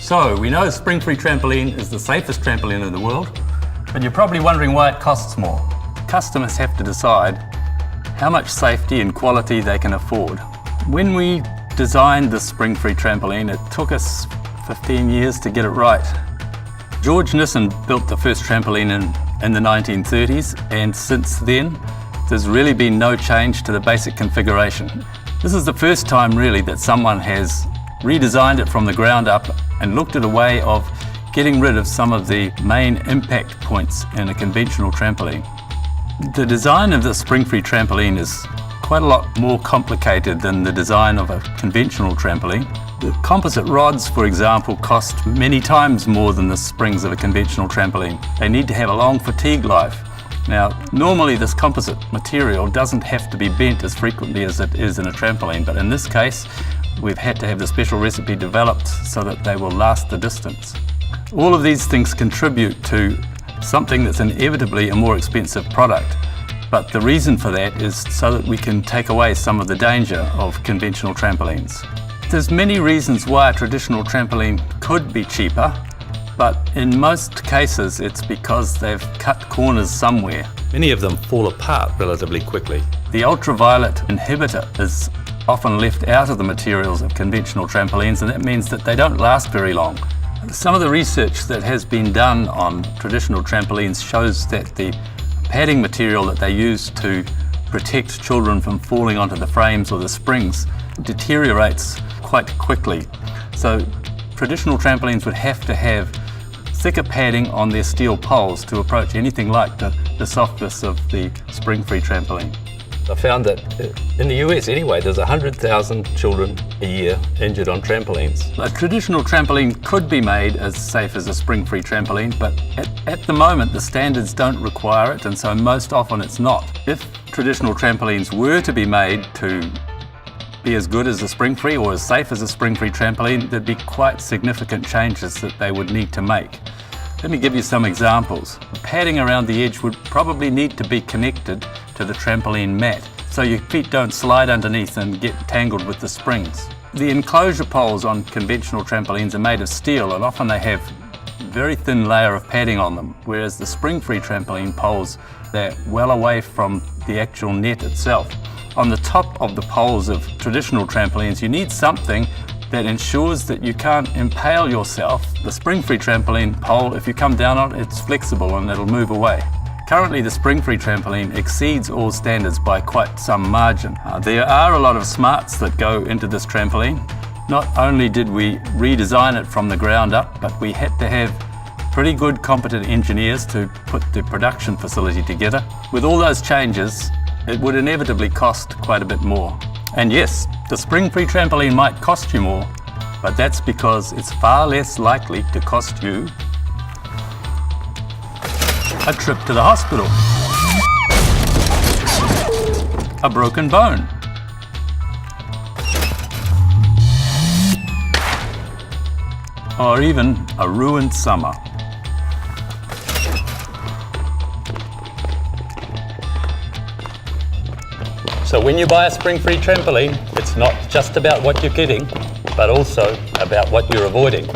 So, we know Springfree Trampoline is the safest trampoline in the world, but you're probably wondering why it costs more. Customers have to decide how much safety and quality they can afford. When we designed the Springfree Trampoline, it took us 15 years to get it right. George Nissen built the first trampoline in the 1930s, and since then, there's really been no change to the basic configuration. This is the first time really that someone has redesigned it from the ground up and looked at a way of getting rid of some of the main impact points in a conventional trampoline. The design of the Springfree Trampoline is quite a lot more complicated than the design of a conventional trampoline. The composite rods, for example, cost many times more than the springs of a conventional trampoline. They need to have a long fatigue life. Now, normally this composite material doesn't have to be bent as frequently as it is in a trampoline, but in this case, we've had to have the special recipe developed so that they will last the distance. All of these things contribute to something that's inevitably a more expensive product, but the reason for that is so that we can take away some of the danger of conventional trampolines. There's many reasons why a traditional trampoline could be cheaper, but in most cases it's because they've cut corners somewhere. Many of them fall apart relatively quickly. The ultraviolet inhibitor is often left out of the materials of conventional trampolines, and that means that they don't last very long. Some of the research that has been done on traditional trampolines shows that the padding material that they use to protect children from falling onto the frames or the springs deteriorates quite quickly. So traditional trampolines would have to have thicker padding on their steel poles to approach anything like the softness of the Springfree Trampoline. I found that in the US anyway, there's 100,000 children a year injured on trampolines. A traditional trampoline could be made as safe as a Springfree trampoline, but at the moment the standards don't require it, and so most often it's not. If traditional trampolines were to be made to be as good as a Springfree or as safe as a Springfree trampoline, there'd be quite significant changes that they would need to make. Let me give you some examples. The padding around the edge would probably need to be connected to the trampoline mat, so your feet don't slide underneath and get tangled with the springs. The enclosure poles on conventional trampolines are made of steel, and often they have a very thin layer of padding on them, whereas the Springfree trampoline poles, they're well away from the actual net itself. On the top of the poles of traditional trampolines, you need something that ensures that you can't impale yourself. The Springfree trampoline pole, if you come down on it, it's flexible and it'll move away. Currently, the Springfree trampoline exceeds all standards by quite some margin. There are a lot of smarts that go into this trampoline. Not only did we redesign it from the ground up, but we had to have pretty good competent engineers to put the production facility together. With all those changes, it would inevitably cost quite a bit more. And yes, the Springfree trampoline might cost you more, but that's because it's far less likely to cost you a trip to the hospital, a broken bone, or even a ruined summer. So when you buy a Springfree trampoline, it's not just about what you're getting, but also about what you're avoiding.